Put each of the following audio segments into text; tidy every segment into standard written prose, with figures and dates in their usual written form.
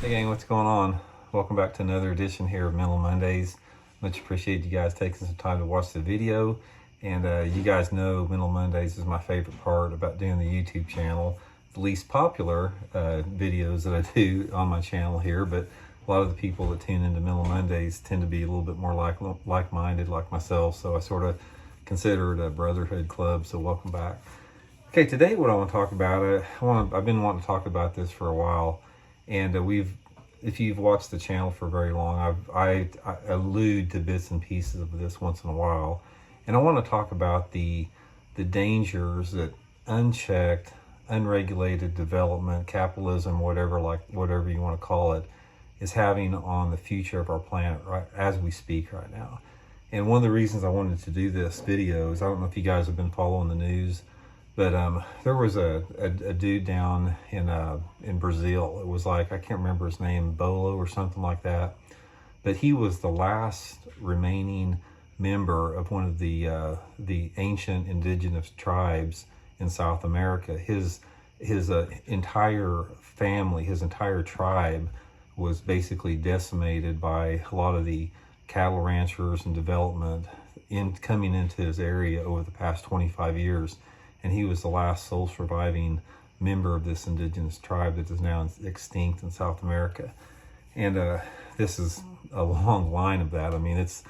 Hey gang, what's going on? Welcome back to another edition here of Mental Mondays. Much appreciate you guys taking some time to watch the video. And you guys know Mental Mondays is my favorite part about doing the YouTube channel. The least popular videos that I do on my channel here, but a lot of the people that tune into Mental Mondays tend to be a little bit more like-minded like myself. So I sort of consider it a brotherhood club, so welcome back. Okay, today what I want to talk about, I've been wanting to talk about this for a while. And if you've watched the channel for very long, I allude to bits and pieces of this once in a while. And I want to talk about the dangers that unchecked, unregulated development, capitalism, whatever you want to call it, is having on the future of our planet right as we speak right now. And one of the reasons I wanted to do this video is, I don't know if you guys have been following the news, but there was a dude down in Brazil. It was like, I can't remember his name, Bolo or something like that. But he was the last remaining member of one of the ancient indigenous tribes in South America. His entire family, his entire tribe was basically decimated by a lot of the cattle ranchers and development coming into his area over the past 25 years. And he was the last sole surviving member of this indigenous tribe that is now extinct in South America. And this is a long line of that. I mean, it's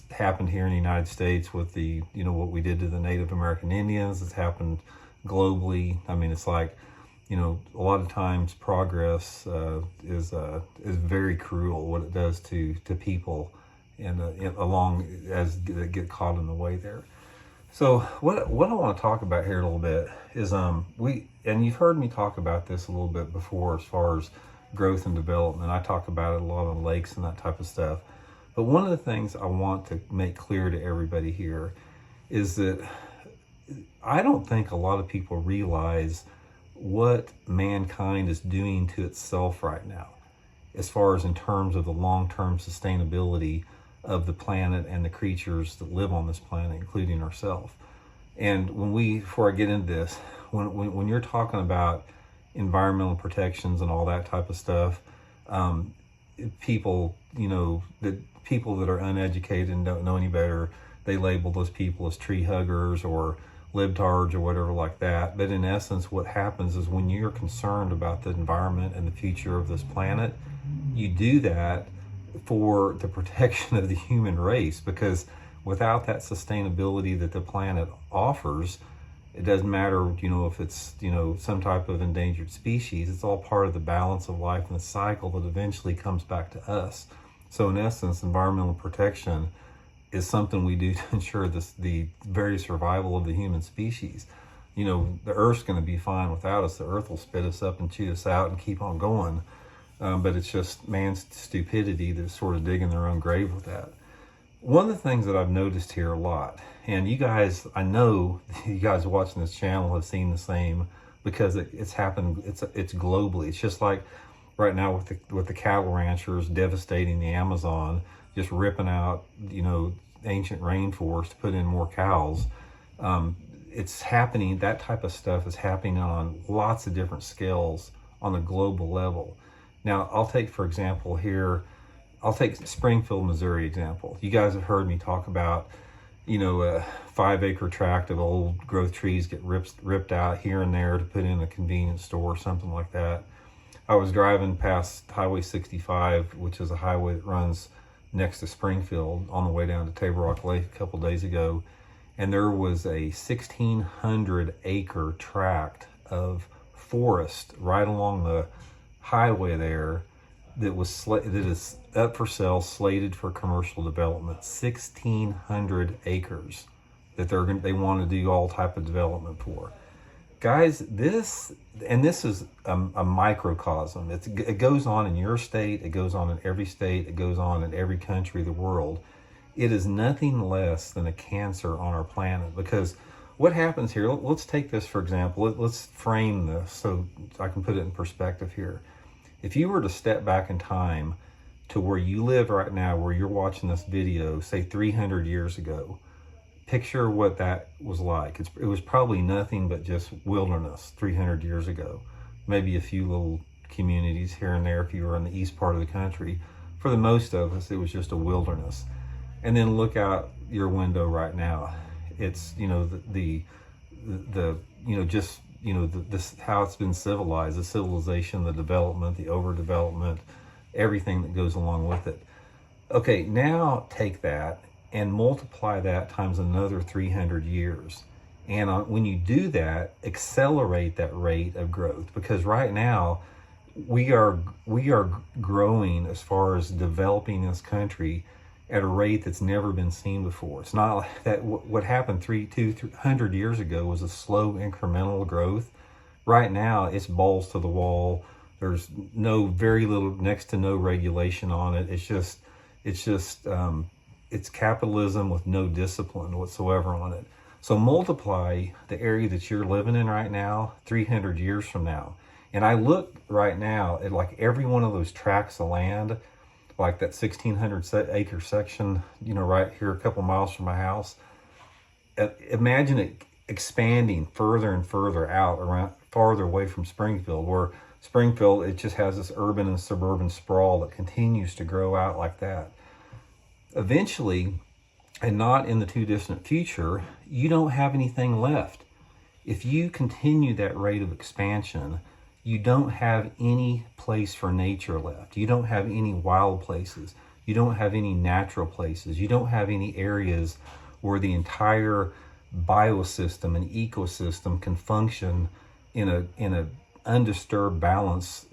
happened here in the United States with what we did to the Native American Indians. It's happened globally. I mean, it's like, a lot of times progress is very cruel, what it does to people and along as they get caught in the way there. So what I want to talk about here a little bit is and you've heard me talk about this a little bit before as far as growth and development. I talk about it a lot on lakes and that type of stuff. But one of the things I want to make clear to everybody here is that I don't think a lot of people realize what mankind is doing to itself right now, as far as in terms of the long-term sustainability of the planet and the creatures that live on this planet, including ourselves. And before I get into this, when you're talking about environmental protections and all that type of stuff, people that are uneducated and don't know any better, they label those people as tree huggers or libtards or whatever like that. But in essence, what happens is when you're concerned about the environment and the future of this planet, you do that for the protection of the human race, because without that sustainability that the planet offers, it doesn't matter, if it's, some type of endangered species. It's all part of the balance of life and the cycle that eventually comes back to us. So in essence, environmental protection is something we do to ensure the very survival of the human species. The Earth's going to be fine without us. The Earth will spit us up and chew us out and keep on going. But it's just man's stupidity that's sort of digging their own grave with that. One of the things that I've noticed here a lot, and you guys, I know you guys watching this channel have seen the same, because it's happened, it's globally. It's just like right now with the cattle ranchers devastating the Amazon, just ripping out, ancient rainforest to put in more cows. It's happening, that type of stuff is happening on lots of different scales on a global level. Now, I'll take Springfield, Missouri example. You guys have heard me talk about, a 5-acre tract of old growth trees get ripped out here and there to put in a convenience store or something like that. I was driving past Highway 65, which is a highway that runs next to Springfield, on the way down to Table Rock Lake a couple days ago, and there was a 1,600-acre tract of forest right along the highway there that is up for sale, slated for commercial development. 1,600 acres that they want to do all type of development for. Guys, this is a microcosm. It goes on in your state, it goes on in every state, it goes on in every country of the world. It is nothing less than a cancer on our planet, because what happens here, let's take this for example, let's frame this so I can put it in perspective here. If you were to step back in time to where you live right now, where you're watching this video, say 300 years ago, picture what that was like. It was probably nothing but just wilderness 300 years ago. Maybe a few little communities here and there if you were in the east part of the country. For the most of us, it was just a wilderness. And then look out your window right now. It's, you know, the you know, just, you know, this, how it's been civilized, the civilization, the development, the overdevelopment, everything that goes along with it. Okay, now take that and multiply that times another 300 years. And when you do that, accelerate that rate of growth, because right now we are growing as far as developing this country at a rate that's never been seen before. It's not like that. What happened 300 years ago was a slow incremental growth. Right now it's balls to the wall. There's very little, next to no regulation on it. It's capitalism with no discipline whatsoever on it. So multiply the area that you're living in right now 300 years from now. And I look right now at like every one of those tracts of land, like that 1,600 acre section, you know, right here a couple miles from my house. Imagine it expanding further and further out, around farther away from Springfield, where Springfield, it just has this urban and suburban sprawl that continues to grow out like that. Eventually, and not in the too distant future, you don't have anything left. If you continue that rate of expansion, you don't have any place for nature left. You don't have any wild places. You don't have any natural places. You don't have any areas where the entire biosystem and ecosystem can function in an undisturbed balanced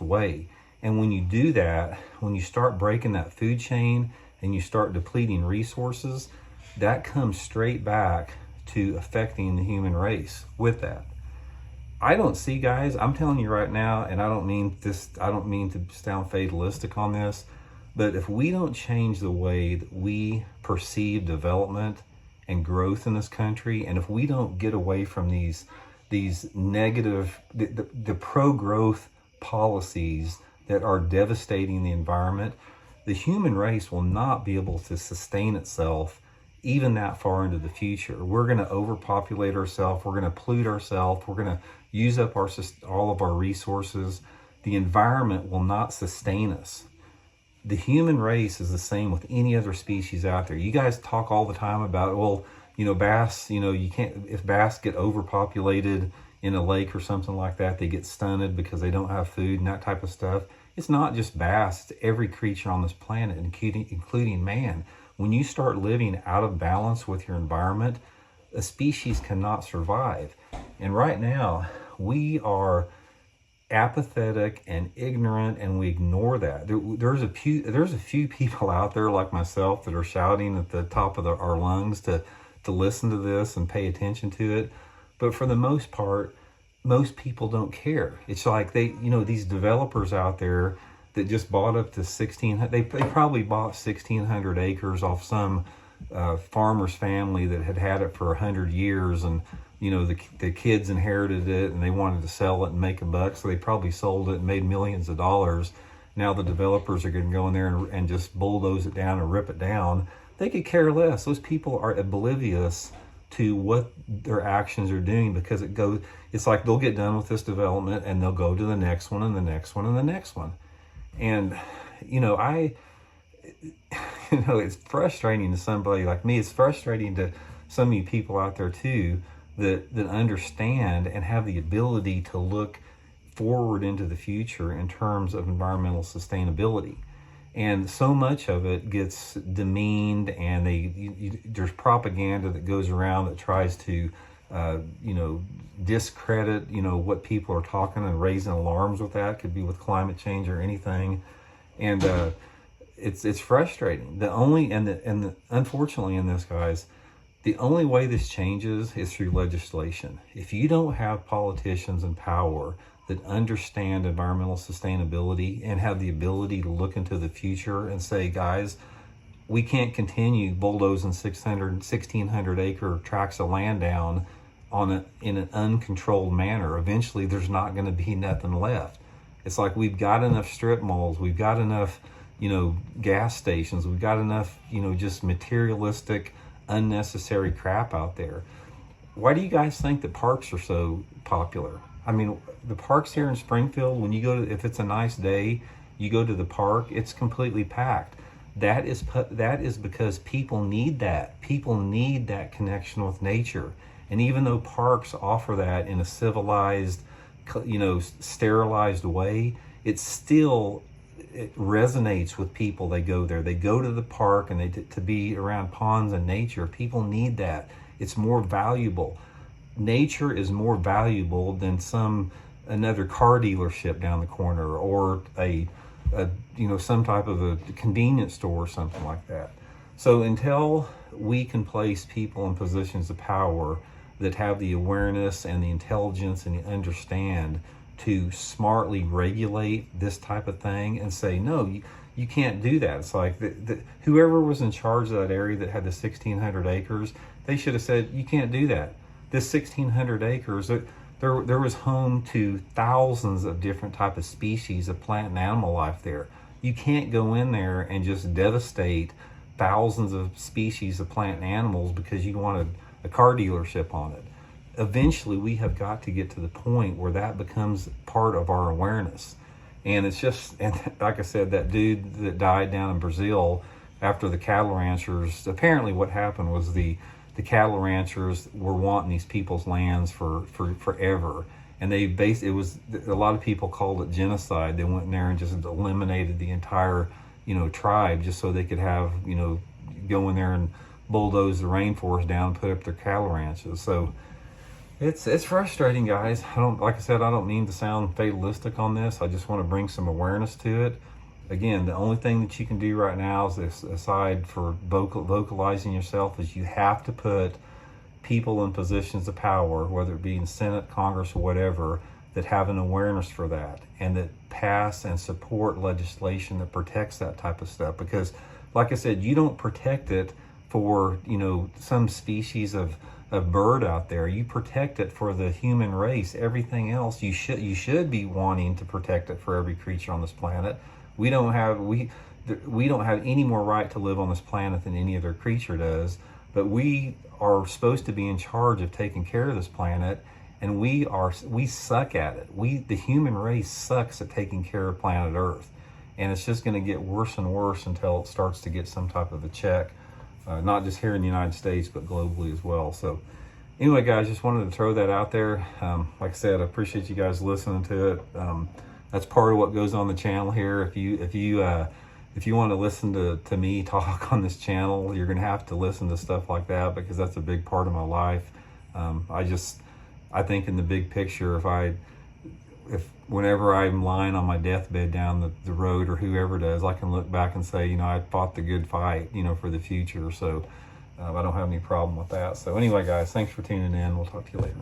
way. And when you do that, when you start breaking that food chain and you start depleting resources, that comes straight back to affecting the human race with that. I don't see, guys, I'm telling you right now, and I don't mean to sound fatalistic on this, but if we don't change the way that we perceive development and growth in this country, and if we don't get away from these negative, the pro-growth policies that are devastating the environment, the human race will not be able to sustain itself even that far into the future. We're going to overpopulate ourselves. We're going to pollute ourselves. We're going to use up all of our resources. The environment will not sustain us. The human race is the same with any other species out there. You guys talk all the time about, well, you know, bass, you know, you can't, if bass get overpopulated in a lake or something like that, they get stunted because they don't have food and that type of stuff. It's not just bass, it's every creature on this planet, including man. When you start living out of balance with your environment, a species cannot survive. And right now, we are apathetic and ignorant, and we ignore that. There's a few people out there like myself that are shouting at the top of our lungs to listen to this and pay attention to it. But for the most part, most people don't care. It's like these developers out there that just bought up to 1,600, they probably bought 1,600 acres off some farmer's family that had it for 100 years, and you know, the kids inherited it and they wanted to sell it and make a buck, so they probably sold it and made millions of dollars. Now the developers are going to go in there and just bulldoze it down and rip it down. They could care less. Those people are oblivious to what their actions are doing, because it's like they'll get done with this development and they'll go to the next one and the next one and the next one. And you know, it's frustrating to somebody like me. It's frustrating to some of you people out there too that understand and have the ability to look forward into the future in terms of environmental sustainability. And so much of it gets demeaned, and there's propaganda that goes around that tries to discredit what people are talking and raising alarms with that. Could be with climate change or anything. And it's frustrating. Unfortunately in this, guys, the only way this changes is through legislation. If you don't have politicians in power that understand environmental sustainability and have the ability to look into the future and say, guys, we can't continue bulldozing 1,600 acre tracts of land down in an uncontrolled manner. Eventually there's not going to be nothing left. It's like we've got enough strip malls, we've got enough, gas stations, we've got enough, just materialistic, unnecessary crap out there. Why do you guys think that parks are so popular? I mean, the parks here in Springfield, when you go to, if it's a nice day, you go to the park, it's completely packed. That is because people need that. People need that connection with nature. And even though parks offer that in a civilized, sterilized way, it resonates with people. They go there. They go to the park and to be around ponds and nature. People need that. It's more valuable. Nature is more valuable than another car dealership down the corner, or some type of a convenience store or something like that. So until we can place people in positions of power that have the awareness and the intelligence and the understand to smartly regulate this type of thing and say, no, you can't do that. It's like whoever was in charge of that area that had the 1,600 acres, they should have said, you can't do that. This 1,600 acres, there was home to thousands of different type of species of plant and animal life there. You can't go in there and just devastate thousands of species of plant and animals because you wanted a car dealership on it. Eventually, we have got to get to the point where that becomes part of our awareness. And it's just, and like I said, that dude that died down in Brazil after the cattle ranchers, apparently what happened was the cattle ranchers were wanting these people's lands for forever. And it was, a lot of people called it genocide. They went in there and just eliminated the entire, tribe just so they could have, go in there and bulldoze the rainforest down and put up their cattle ranches. So it's frustrating, guys. Like I said, I don't mean to sound fatalistic on this. I just want to bring some awareness to it. Again, the only thing that you can do right now is this, aside for vocalizing yourself, is you have to put people in positions of power, whether it be in Senate, Congress, or whatever, that have an awareness for that and that pass and support legislation that protects that type of stuff. Because, like I said, you don't protect it for, some species of bird out there. You protect it for the human race. Everything else, you should be wanting to protect it for every creature on this planet. We don't have any more right to live on this planet than any other creature does, but we are supposed to be in charge of taking care of this planet, and we suck at it. The human race sucks at taking care of planet Earth, and it's just going to get worse and worse until it starts to get some type of a check, not just here in the United States, but globally as well. So anyway, guys, just wanted to throw that out there. Like I said, I appreciate you guys listening to it. That's part of what goes on the channel here. If you want to listen to me talk on this channel, you're going to have to listen to stuff like that, because that's a big part of my life. I think in the big picture, if whenever I'm lying on my deathbed down the road, or whoever does, I can look back and say, I fought the good fight, for the future. So I don't have any problem with that. So anyway, guys, thanks for tuning in. We'll talk to you later.